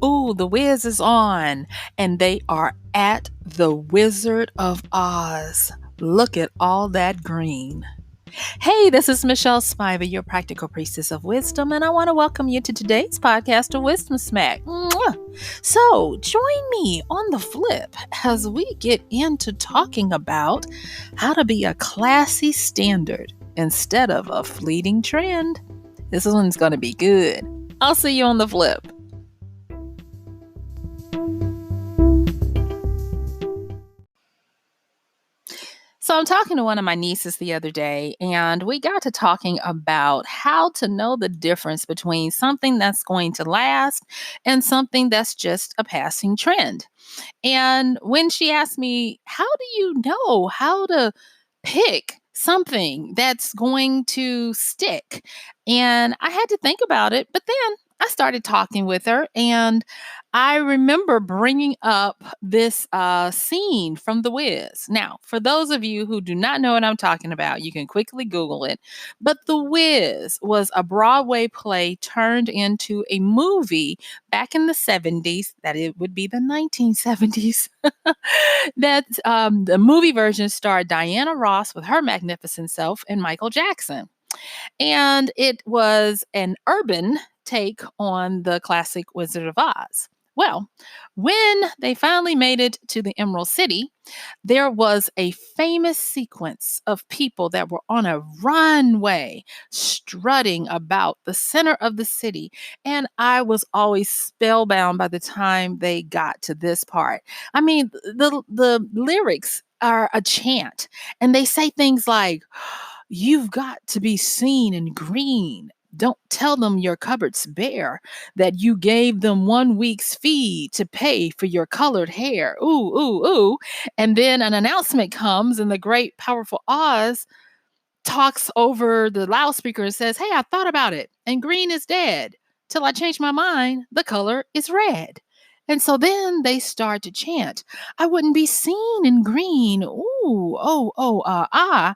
Ooh, the Wiz is on, and they are at the Wizard of Oz. Look at all that green. Hey, this is MichelleSpiva, your practical priestess of wisdom, and I want to welcome you to today's podcast of Wisdom Smack. Mwah! So, join me on the flip as we get into talking about how to be a classy standard instead of a fleeting trend. This one's going to be good. I'll see you on the flip. So I'm talking to one of my nieces the other day, and we got to talking about how to know the difference between something that's going to last and something that's just a passing trend. And when she asked me, how do you know how to pick something that's going to stick? And I had to think about it, but then I started talking with her, and I remember bringing up this scene from The Wiz. Now, for those of you who do not know what I'm talking about, you can quickly Google it. But The Wiz was a Broadway play turned into a movie back in the 70s, that it would be the 1970s. That the movie version starred Diana Ross with her magnificent self and Michael Jackson. And it was an urban take on the classic Wizard of Oz. Well, when they finally made it to the Emerald City, there was a famous sequence of people that were on a runway strutting about the center of the city. And I was always spellbound by the time they got to this part. I mean, the lyrics are a chant, and they say things like, "You've got to be seen in green. Don't tell them your cupboard's bare, that you gave them 1 week's fee to pay for your colored hair." Ooh, ooh, ooh. And then an announcement comes, and the great, powerful Oz talks over the loudspeaker and says, "Hey, I thought about it, and green is dead. Till I change my mind, the color is red." And so then they start to chant, "I wouldn't be seen in green. Ooh, I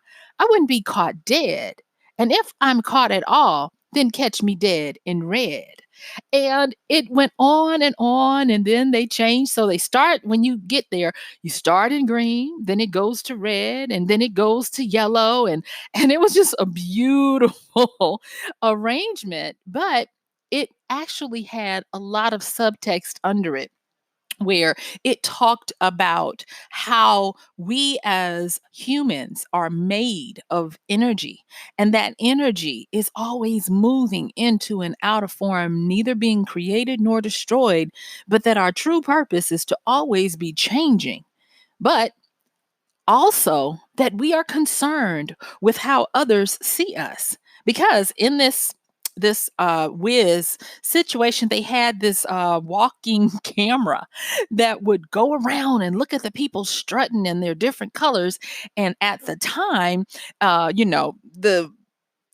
wouldn't be caught dead. And if I'm caught at all, then catch me dead in red." And it went on, and then they changed. So they start, when you get there, you start in green, then it goes to red, and then it goes to yellow. And it was just a beautiful arrangement, but it actually had a lot of subtext under it, where it talked about how we as humans are made of energy, and that energy is always moving into and out of form, neither being created nor destroyed, but that our true purpose is to always be changing. But also that we are concerned with how others see us, because in this Wiz situation, they had this walking camera that would go around and look at the people strutting in their different colors. And at the time, the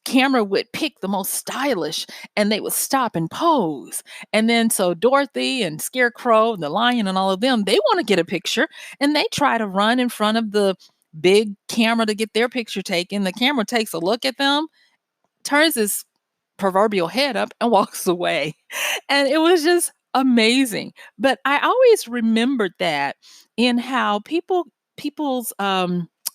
camera would pick the most stylish, and they would stop and pose. And then so Dorothy and Scarecrow and the lion and all of them, they want to get a picture, and they try to run in front of the big camera to get their picture taken. The camera takes a look at them, turns his proverbial head up, and walks away. And it was just amazing. But I always remembered that, in how people's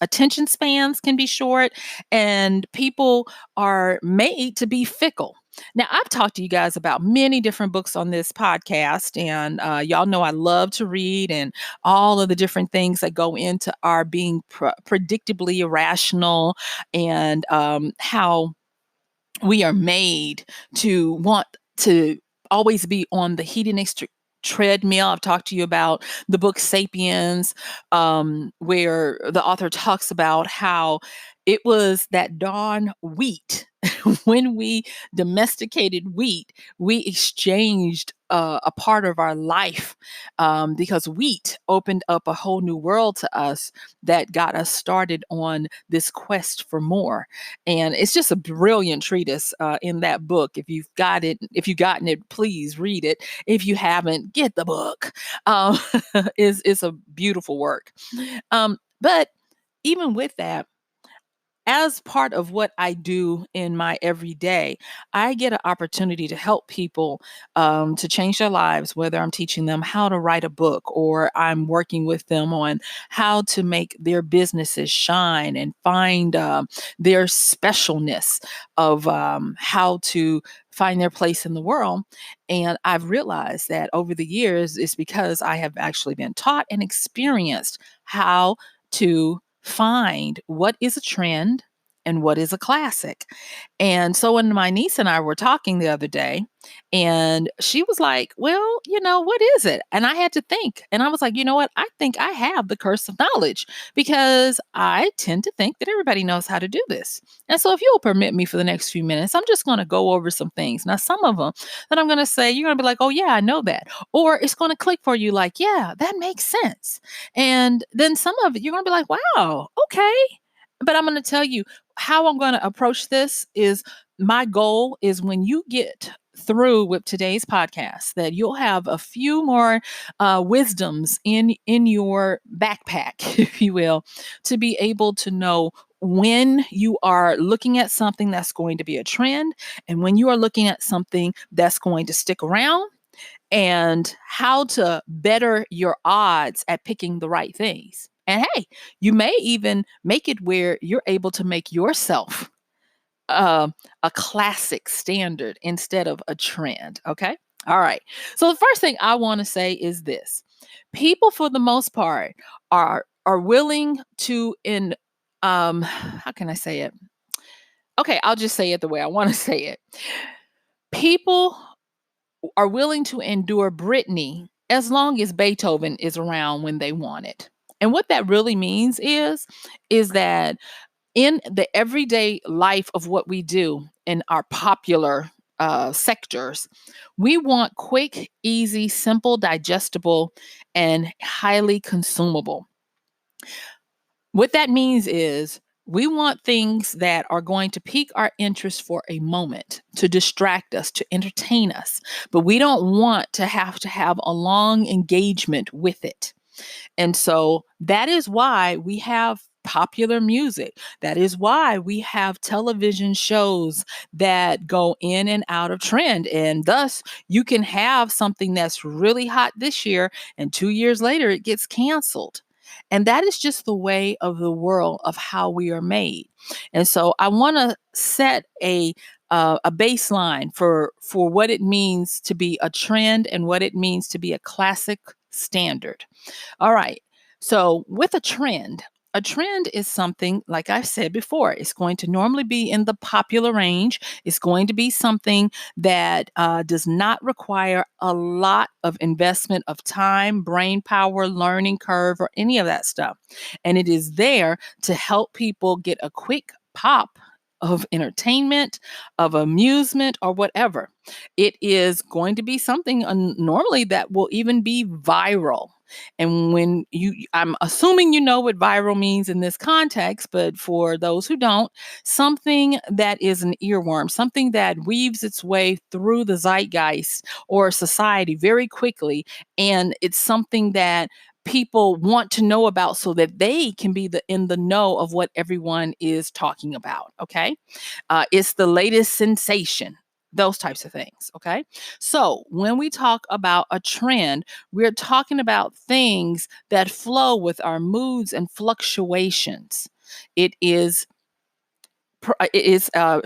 attention spans can be short, and people are made to be fickle. Now, I've talked to you guys about many different books on this podcast, and y'all know I love to read, and all of the different things that go into our being predictably irrational, and how we are made to want to always be on the hedonistic treadmill. I've talked to you about the book Sapiens, where the author talks about how it was that darn wheat. When we domesticated wheat, we exchanged a part of our life, because wheat opened up a whole new world to us that got us started on this quest for more. And it's just a brilliant treatise in that book. If you've gotten it, please read it. If you haven't, get the book. It's a beautiful work. But even with that, as part of what I do in my everyday, I get an opportunity to help people to change their lives, whether I'm teaching them how to write a book or I'm working with them on how to make their businesses shine and find their specialness of how to find their place in the world. And I've realized that over the years, it's because I have actually been taught and experienced how to find what is a trend and what is a classic. And so when my niece and I were talking the other day, and she was like, "Well, what is it?" And I had to think. And I was like, "You know what? I think I have the curse of knowledge because I tend to think that everybody knows how to do this." And so if you'll permit me for the next few minutes, I'm just going to go over some things. Now, some of them that I'm going to say, you're going to be like, "Oh, yeah, I know that." Or it's going to click for you like, "Yeah, that makes sense." And then some of it, you're going to be like, "Wow, okay." But I'm going to tell you how I'm going to approach this is my goal is when you get through with today's podcast that you'll have a few more wisdoms in your backpack, if you will, to be able to know when you are looking at something that's going to be a trend and when you are looking at something that's going to stick around and how to better your odds at picking the right things. And hey, you may even make it where you're able to make yourself uh, a classic standard instead of a trend. Okay. All right. So the first thing I want to say is this: people, for the most part, are willing to in how can I say it? Okay, I'll just say it the way I want to say it. People are willing to endure Britney as long as Beethoven is around when they want it. And what that really means is that in the everyday life of what we do in our popular sectors, we want quick, easy, simple, digestible, and highly consumable. What that means is we want things that are going to pique our interest for a moment, to distract us, to entertain us, but we don't want to have a long engagement with it. And so that is why we have popular music. That is why we have television shows that go in and out of trend. And thus, you can have something that's really hot this year, and 2 years later, it gets canceled. And that is just the way of the world of how we are made. And so I want to set a baseline for what it means to be a trend and what it means to be a classic standard. All right. So, with a trend is something, like I've said before, it's going to normally be in the popular range. It's going to be something that does not require a lot of investment of time, brain power, learning curve, or any of that stuff. And it is there to help people get a quick pop of entertainment, of amusement, or whatever. It is going to be something normally that will even be viral. And I'm assuming you know what viral means in this context, but for those who don't, something that is an earworm, something that weaves its way through the zeitgeist or society very quickly. And it's something that people want to know about so that they can be in the know of what everyone is talking about. Okay. It's the latest sensation, those types of things. Okay. So when we talk about a trend, we're talking about things that flow with our moods and fluctuations. It is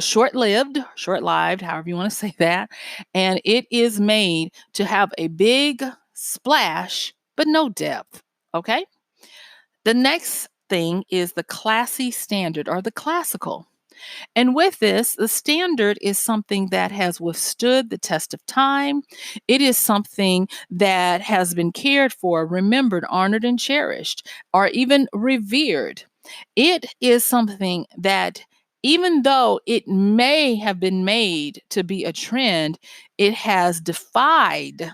short-lived, however you want to say that, and it is made to have a big splash but no depth. Okay. The next thing is the classy standard or the classical. And with this, the standard is something that has withstood the test of time. It is something that has been cared for, remembered, honored, and cherished, or even revered. It is something that, even though it may have been made to be a trend, it has defied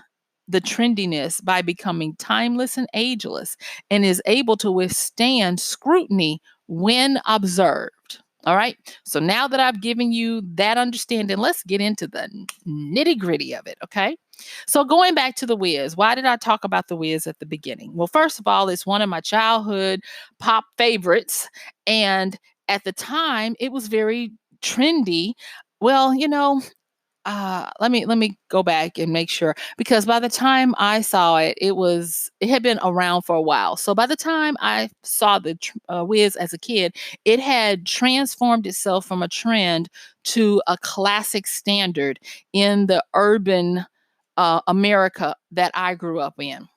the trendiness by becoming timeless and ageless and is able to withstand scrutiny when observed. All right. So now that I've given you that understanding, let's get into the nitty gritty of it. Okay. So going back to The Wiz, why did I talk about The Wiz at the beginning? Well, first of all, it's one of my childhood pop favorites. And at the time, it was very trendy. Well, let me go back and make sure, because by the time I saw it, it had been around for a while. So by the time I saw the Wiz as a kid, it had transformed itself from a trend to a classic standard in the urban America that I grew up in.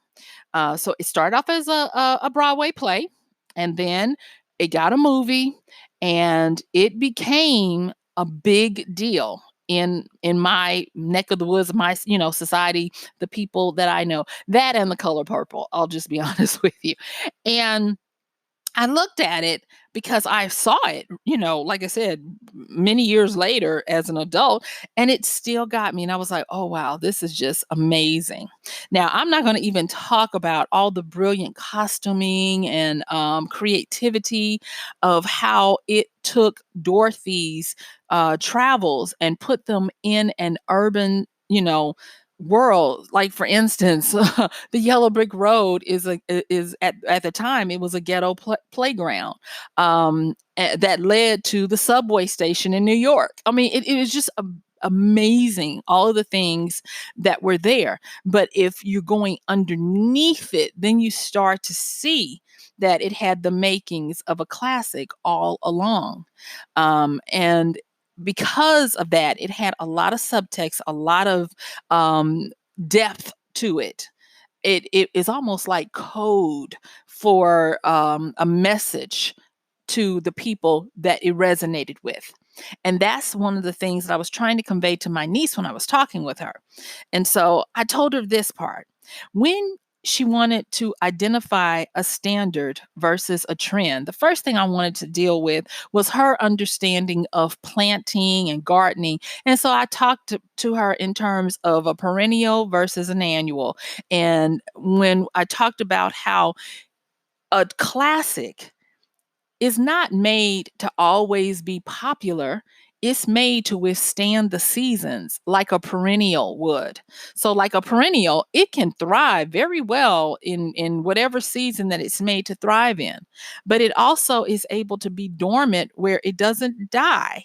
So it started off as a Broadway play, and then it got a movie, and it became a big deal in my neck of the woods, my society, the people that I know. That and The Color Purple. I'll just be honest with you, and I looked at it because I saw it, like I said, many years later as an adult, and it still got me. And I was like, oh, wow, this is just amazing. Now, I'm not going to even talk about all the brilliant costuming and creativity of how it took Dorothy's travels and put them in an urban, world. Like, for instance, the Yellow Brick Road is at the time, it was a ghetto playground that led to the subway station in New York. I mean, it was just amazing, all of the things that were there. But if you're going underneath it, then you start to see that it had the makings of a classic all along. And because of that, it had a lot of subtext, a lot of um, depth to it. It is almost like code for a message to the people that it resonated with. And that's one of the things that I was trying to convey to my niece when I was talking with her. And so I told her this part. When she wanted to identify a standard versus a trend, the first thing I wanted to deal with was her understanding of planting and gardening. And so I talked to her in terms of a perennial versus an annual. And when I talked about how a classic is not made to always be popular. It's made to withstand the seasons like a perennial would. So, like a perennial, it can thrive very well in whatever season that it's made to thrive in. But it also is able to be dormant where it doesn't die.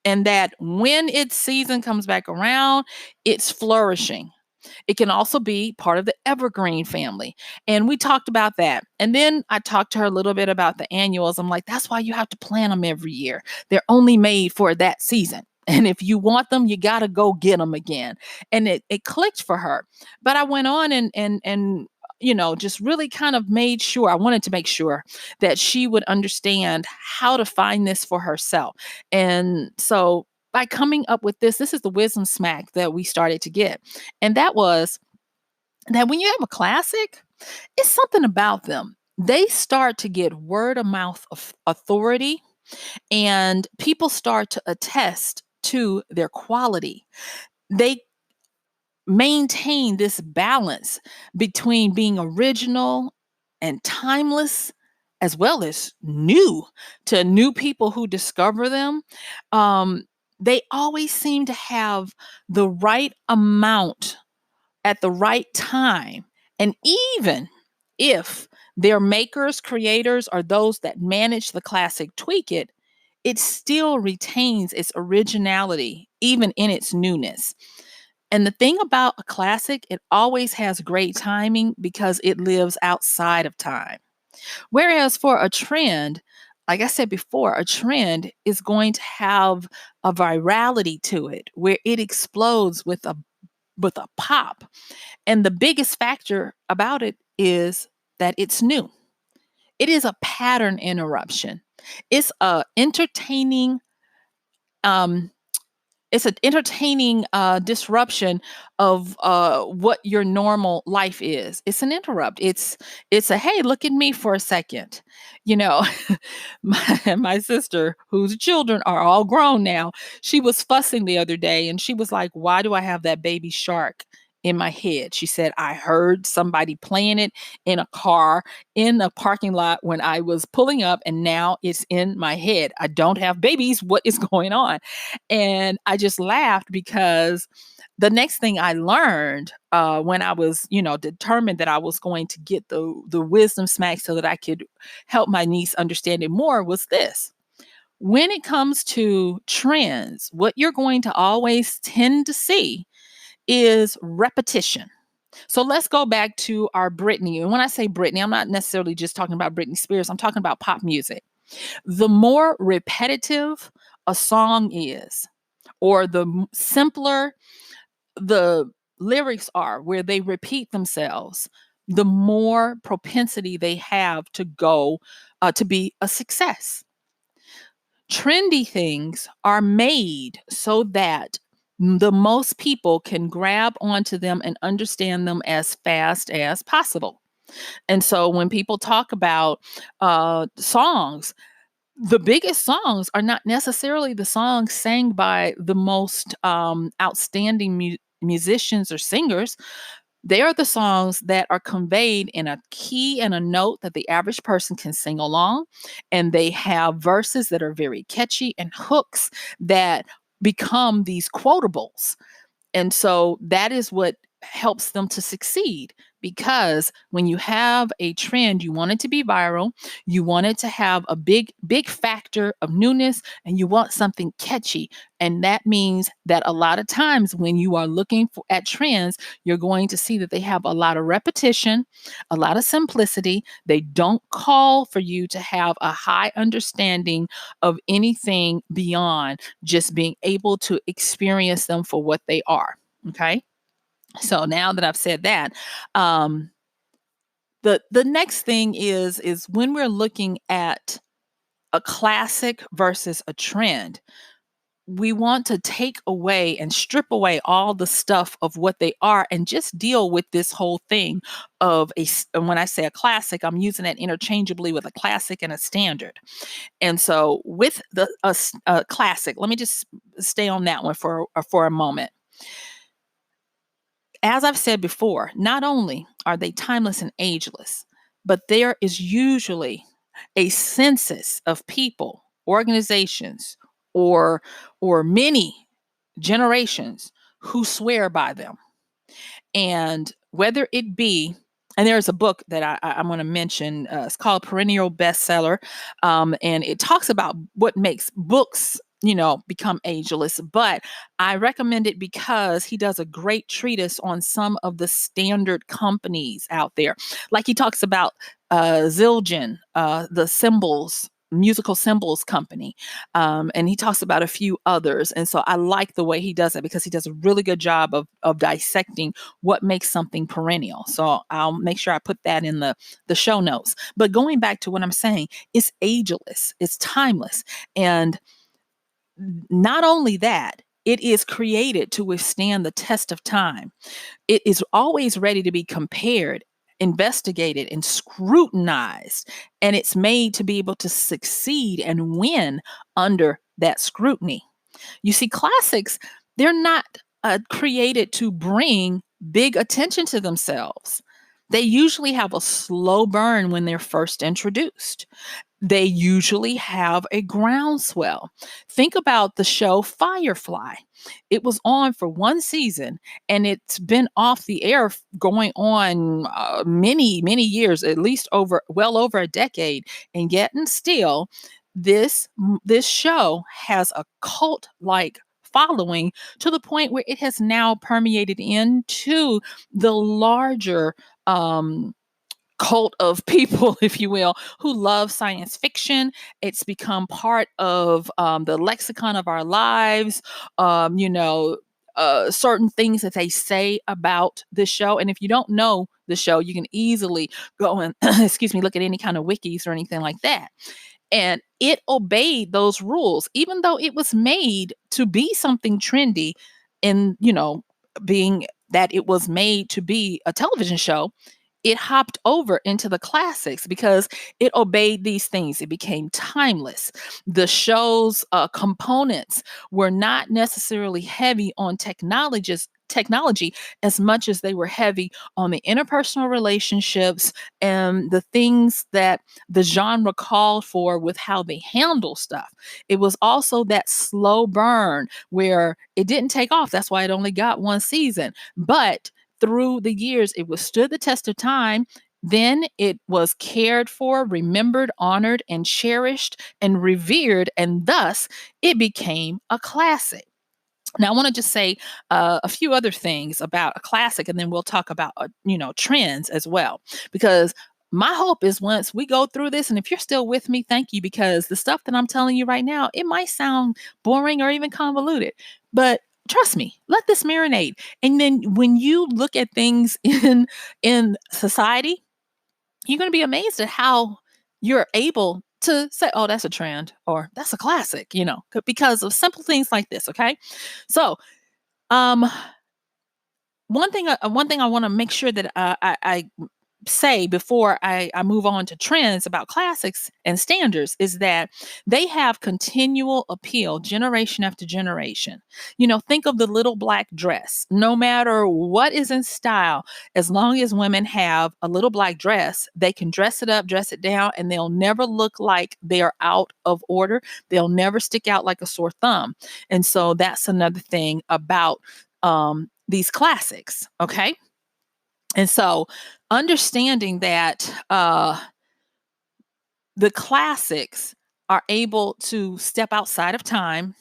And that when its season comes back around, it's flourishing. It can also be part of the evergreen family. And we talked about that. And then I talked to her a little bit about the annuals. I'm like, that's why you have to plant them every year. They're only made for that season. And if you want them, you got to go get them again. And it clicked for her. But I went on and just really kind of made sure, I wanted to make sure that she would understand how to find this for herself. And so by coming up with this is the wisdom smack that we started to get. And that was that when you have a classic, it's something about them. They start to get word of mouth of authority, and people start to attest to their quality. They maintain this balance between being original and timeless, as well as new to new people who discover them. Um, they always seem to have the right amount at the right time. And even if their makers, creators, or those that manage the classic tweak it still retains its originality, even in its newness. And the thing about a classic, it always has great timing because it lives outside of time. Whereas for a trend, like I said before, a trend is going to have a virality to it where it explodes with a pop. And the biggest factor about it is that it's new. It is a pattern interruption. It's a entertaining um it's an entertaining disruption of what your normal life is. It's an interrupt. It's a, hey, look at me for a second. You know, my sister, whose children are all grown now, she was fussing the other day, and she was like, "Why do I have that baby shark in my head?" She said, "I heard somebody playing it in a car in a parking lot when I was pulling up, and now it's in my head. I don't have babies. What is going on?" And I just laughed because the next thing I learned when I was, determined that I was going to get the wisdom smack so that I could help my niece understand it more was this. When it comes to trends, what you're going to always tend to see is repetition. So let's go back to our Britney. And when I say Britney, I'm not necessarily just talking about Britney Spears, I'm talking about pop music. The more repetitive a song is, or the simpler the lyrics are, where they repeat themselves, the more propensity they have to go to be a success. Trendy things are made so that the most people can grab onto them and understand them as fast as possible. And so when people talk about songs, the biggest songs are not necessarily the songs sang by the most outstanding musicians or singers. They are the songs that are conveyed in a key and a note that the average person can sing along. And they have verses that are very catchy and hooks that become these quotables. And so that is what helps them to succeed, because when you have a trend, you want it to be viral, you want it to have a big factor of newness, and you want something catchy. And that means that a lot of times when you are looking at trends, you're going to see that they have a lot of repetition, a lot of simplicity. They don't call for you to have a high understanding of anything beyond just being able to experience them for what they are. Okay. So now that I've said that, um, the next thing is when we're looking at a classic versus a trend, we want to take away and strip away all the stuff of what they are and just deal with this whole thing of and when I say a classic, I'm using that interchangeably with a classic and a standard. And so with a classic, let me just stay on that one for a moment. As I've said before, not only are they timeless and ageless, but there is usually a census of people, organizations, or many generations who swear by them. And whether it be, and there's a book that I'm going to mention. It's called Perennial Bestseller, and it talks about what makes books, become ageless. But I recommend it because he does a great treatise on some of the standard companies out there. Like he talks about Zildjian, the symbols musical symbols company. And he talks about a few others. And so I like the way he does it because he does a really good job of dissecting what makes something perennial. So I'll make sure I put that in the show notes. But going back to what I'm saying, it's ageless, it's timeless. And not only that, it is created to withstand the test of time. It is always ready to be compared, investigated, and scrutinized. And it's made to be able to succeed and win under that scrutiny. You see, classics, they're not created to bring big attention to themselves. They usually have a slow burn when they're first introduced. They usually have a groundswell. Think about the show Firefly. It was on for one season and it's been off the air going on many, many years, at least well over a decade. And yet and still, this show has a cult like following to the point where it has now permeated into the larger cult of people, if you will, who love science fiction. It's become part of the lexicon of our lives. Certain things that they say about the show. And if you don't know the show, you can easily go and, excuse me, look at any kind of wikis or anything like that. And it obeyed those rules, even though it was made to be something trendy and, being that it was made to be a television show. It hopped over into the classics because it obeyed these things. It became timeless. The show's components were not necessarily heavy on technology as much as they were heavy on the interpersonal relationships and the things that the genre called for with how they handle stuff. It was also that slow burn where it didn't take off. That's why it only got one season. But through the years, it withstood the test of time. Then it was cared for, remembered, honored, and cherished and revered, and thus it became a classic. Now, I want to just say a few other things about a classic, and then we'll talk about trends as well. Because my hope is once we go through this, and if you're still with me, thank you, because the stuff that I'm telling you right now, it might sound boring or even convoluted, but trust me, let this marinate. And then when you look at things in society, you're going to be amazed at how you're able to say, oh, that's a trend or that's a classic, because of simple things like this. Okay. So, um, one thing I want to make sure that I say before I move on to trends about classics and standards is that they have continual appeal generation after generation. Think of the little black dress. No matter what is in style, as long as women have a little black dress, they can dress it up, dress it down, and they'll never look like they are out of order. They'll never stick out like a sore thumb. And so that's another thing about these classics. Okay. And so understanding that the classics are able to step outside of time,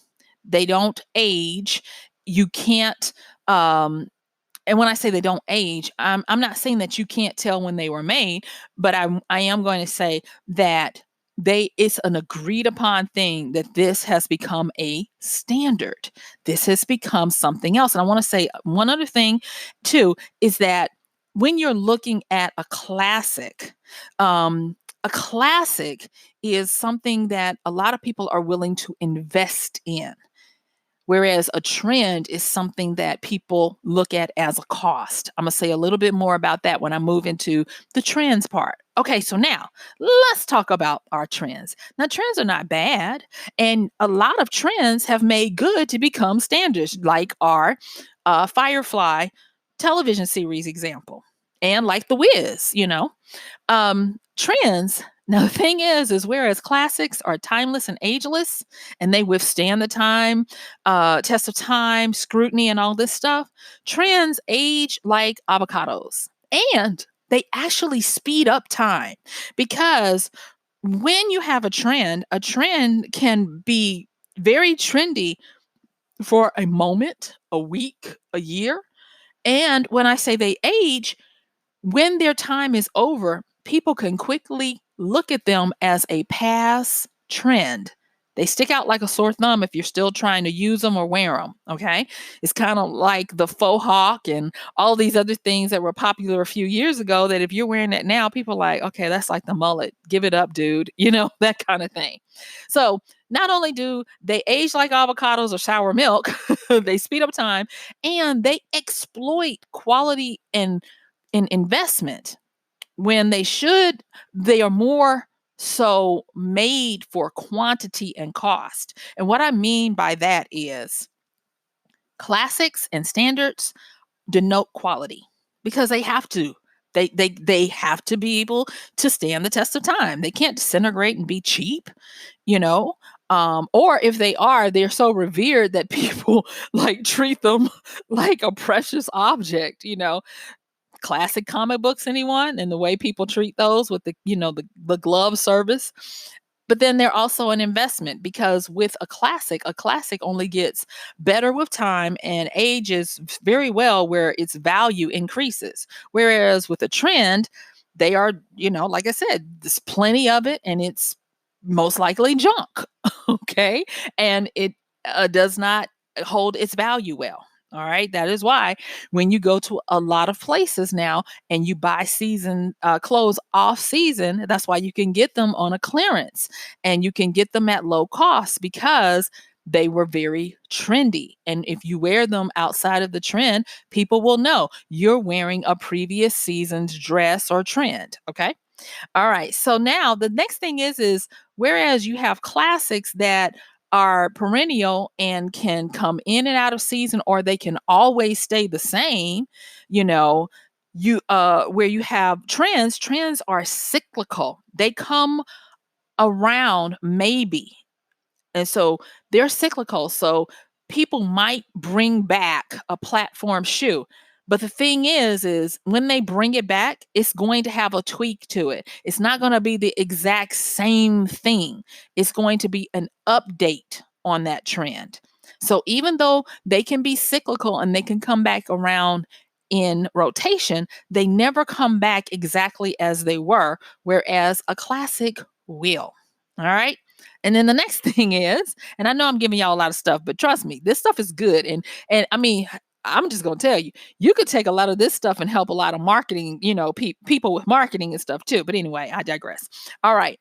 they don't age. You can't, and when I say they don't age, I'm not saying that you can't tell when they were made, but I am going to say that it's an agreed upon thing that this has become a standard. This has become something else. And I want to say one other thing too is that when you're looking at a classic is something that a lot of people are willing to invest in. Whereas a trend is something that people look at as a cost. I'm going to say a little bit more about that when I move into the trends part. Okay, so now let's talk about our trends. Now, trends are not bad, and a lot of trends have made good to become standards, like our Firefly television series example, and like The Wiz. Trends. Now, the thing is whereas classics are timeless and ageless, and they withstand the test of time, scrutiny, and all this stuff, trends age like avocados, and they actually speed up time because when you have a trend can be very trendy for a moment, a week, a year. And when I say they age, when their time is over, people can quickly look at them as a past trend. They stick out like a sore thumb if you're still trying to use them or wear them. Okay. It's kind of like the faux hawk and all these other things that were popular a few years ago that if you're wearing that now, people are like, okay, that's like the mullet. Give it up, dude. That kind of thing. So not only do they age like avocados or sour milk, they speed up time and they exploit quality and in investment when they are more so made for quantity and cost. And what I mean by that is classics and standards denote quality because they have to. They have to be able to stand the test of time. They can't disintegrate and be cheap, you know. Or if they are, they're so revered that people like treat them like a precious object. Classic comic books, anyone, and the way people treat those with the glove service. But then they're also an investment because with a classic only gets better with time and ages very well where its value increases. Whereas with a trend, they are, like I said, there's plenty of it and it's most likely junk. Okay. And it does not hold its value well. All right. That is why when you go to a lot of places now and you buy season clothes off season, that's why you can get them on a clearance and you can get them at low cost because they were very trendy. And if you wear them outside of the trend, people will know you're wearing a previous season's dress or trend. Okay. All right. So now the next thing is whereas you have classics that are perennial and can come in and out of season or they can always stay the same, you know, where you have trends are cyclical. They come around maybe. And so they're cyclical. So people might bring back a platform shoe, But the thing is when they bring it back, it's going to have a tweak to it. It's not going to be the exact same thing. It's going to be an update on that trend. So even though they can be cyclical and they can come back around in rotation, they never come back exactly as they were, whereas a classic will. All right. And then the next thing is, and I know I'm giving y'all a lot of stuff, but trust me, this stuff is good. And I mean, I'm just gonna tell you, you could take a lot of this stuff and help a lot of marketing, people with marketing and stuff too. But anyway, I digress. All right.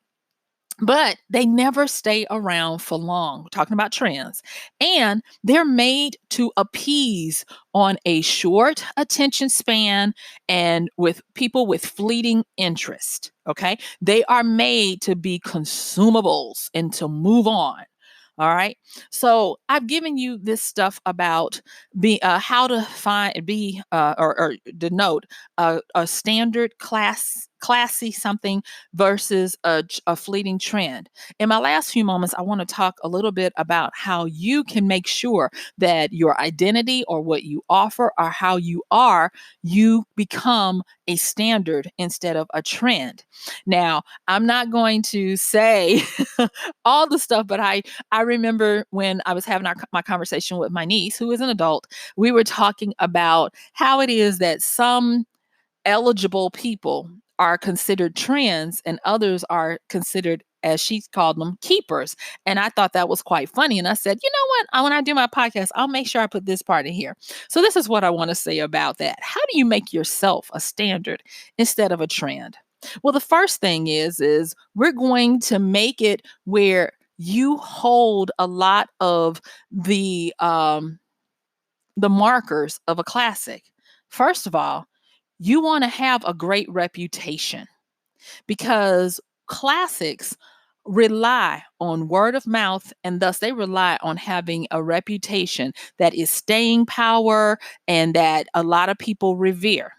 But they never stay around for long. We're talking about trends. And they're made to appease on a short attention span and with people with fleeting interest. Okay. They are made to be consumables and to move on. All right. So I've given you this stuff about how to find be or denote a standard classy something versus a fleeting trend. In my last few moments, I want to talk a little bit about how you can make sure that your identity or what you offer or how you are, you become a standard instead of a trend. Now, I'm not going to say all the stuff, but I remember when I was having my conversation with my niece, who is an adult, we were talking about how it is that some eligible people are considered trends and others are considered, as she called them, keepers. And I thought that was quite funny. And I said, you know what? When I do my podcast, I'll make sure I put this part in here. So this is what I want to say about that. How do you make yourself a standard instead of a trend? Well, the first thing is we're going to make it where you hold a lot of the markers of a classic. First of all, you want to have a great reputation because classics rely on word of mouth and thus they rely on having a reputation that is staying power and that a lot of people revere.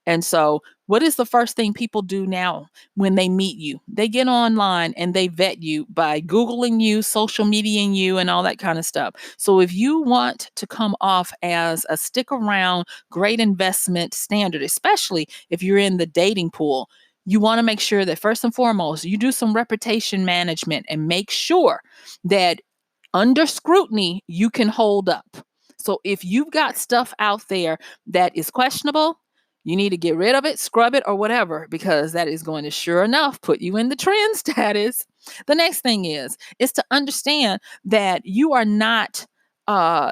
And so, what is the first thing people do now when they meet you? They get online and they vet you by Googling you, social mediaing you, and all that kind of stuff. So, if you want to come off as a stick around, great investment standard, especially if you're in the dating pool, you want to make sure that first and foremost, you do some reputation management and make sure that under scrutiny, you can hold up. So if you've got stuff out there that is questionable, you need to get rid of it, scrub it, or whatever, because that is going to sure enough put you in the trend status. The next thing is to understand that you are not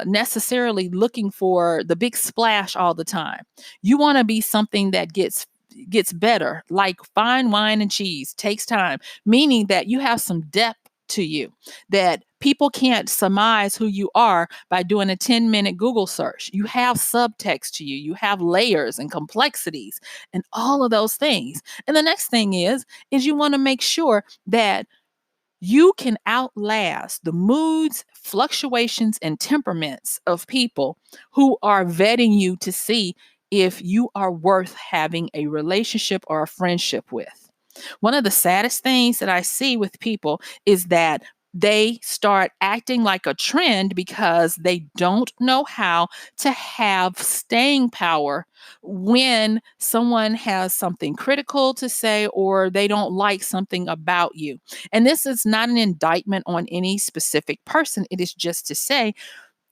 necessarily looking for the big splash all the time. You want to be something that gets better, like fine wine and cheese, takes time, meaning that you have some depth to you, that people can't surmise who you are by doing a 10-minute Google search. You have subtext to you, you have layers and complexities and all of those things. And the next thing is you want to make sure that you can outlast the moods, fluctuations, and temperaments of people who are vetting you to see if you are worth having a relationship or a friendship with. One of the saddest things that I see with people is that they start acting like a trend because they don't know how to have staying power when someone has something critical to say or they don't like something about you. And this is not an indictment on any specific person. It is just to say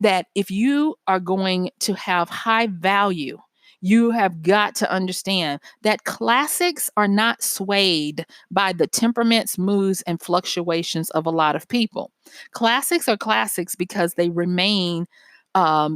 that if you are going to have high value, you have got to understand that classics are not swayed by the temperaments, moods, and fluctuations of a lot of people. Classics are classics because they remain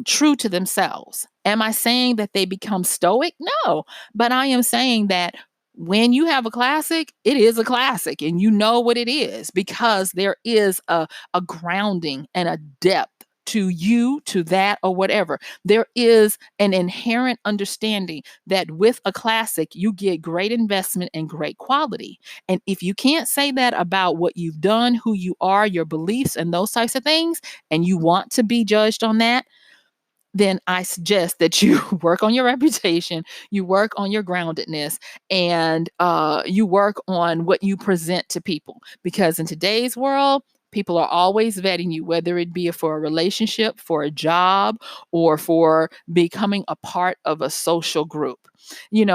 true to themselves. Am I saying that they become stoic? No, but I am saying that when you have a classic, it is a classic and you know what it is because there is a grounding and a depth to you, to that, or whatever. There is an inherent understanding that with a classic, you get great investment and great quality. And if you can't say that about what you've done, who you are, your beliefs, and those types of things, and you want to be judged on that, then I suggest that you work on your reputation, you work on your groundedness, and you work on what you present to people. Because in today's world, People are always vetting you, whether it be for a relationship, for a job, or for becoming a part of a social group.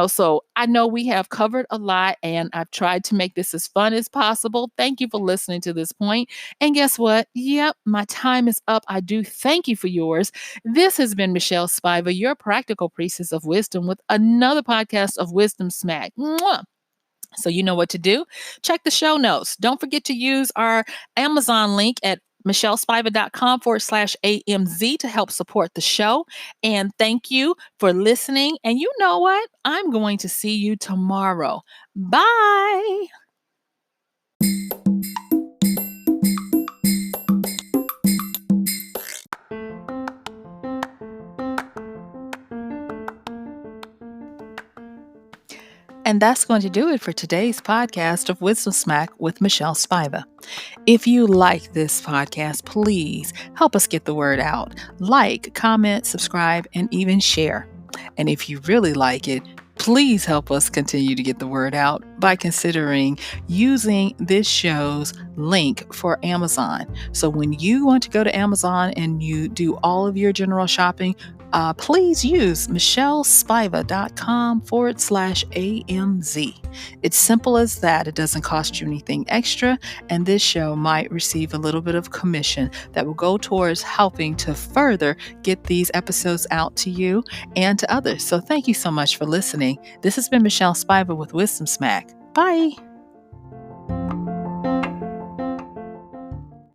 So I know we have covered a lot and I've tried to make this as fun as possible. Thank you for listening to this point. And guess what? Yep, my time is up. I do thank you for yours. This has been Michelle Spiva, your practical priestess of wisdom, with another podcast of Wisdom Smack. Mwah! So you know what to do. Check the show notes. Don't forget to use our Amazon link at MichelleSpiva.com/AMZ to help support the show. And thank you for listening. And you know what? I'm going to see you tomorrow. Bye. And that's going to do it for today's podcast of Wisdom Smack with Michelle Spiva. If you like this podcast, please help us get the word out. Like, comment, subscribe, and even share. And if you really like it, please help us continue to get the word out by considering using this show's link for Amazon. So when you want to go to Amazon and you do all of your general shopping, please use MichelleSpiva.com/AMZ. It's simple as that. It doesn't cost you anything extra, and this show might receive a little bit of commission that will go towards helping to further get these episodes out to you and to others. So thank you so much for listening. This has been Michelle Spiva with Wisdom Smack. Bye.